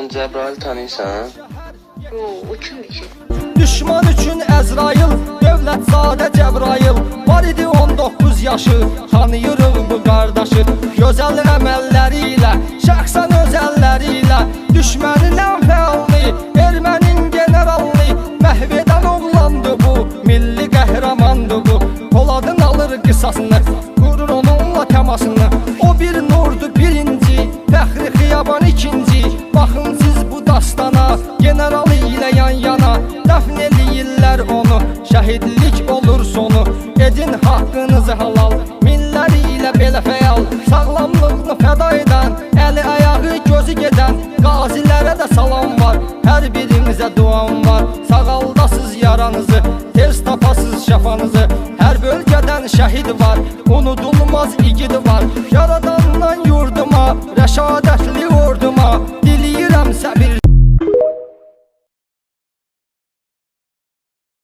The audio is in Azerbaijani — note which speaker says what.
Speaker 1: Sən Cəbrayıl tanıyırsan?
Speaker 2: O kimdir ki?
Speaker 3: Düşman üçün Əzrail, dövlətzadə Cəbrayıl. Var idi 19 yaşı, tanıyırıq bu qardaşı. Gözəl əməlləri ilə, şəxsən özəlləri ilə düşmənin ən fəallı, ermənin generallı məhv edən oğlandı bu, milli qəhrəmandı bu. Poladın alır qısasını, qurur onunla təmasını. O bir nurdu birinci, Fəxri Xiyaban ikinci. Baxın siz bu dastana, generalı ilə yan yana dəfn eləyirlər onu, şəhidlik olur sonu. Edin haqqınızı halal, milləri ilə belə fəyal, sağlamlığını fəda edin.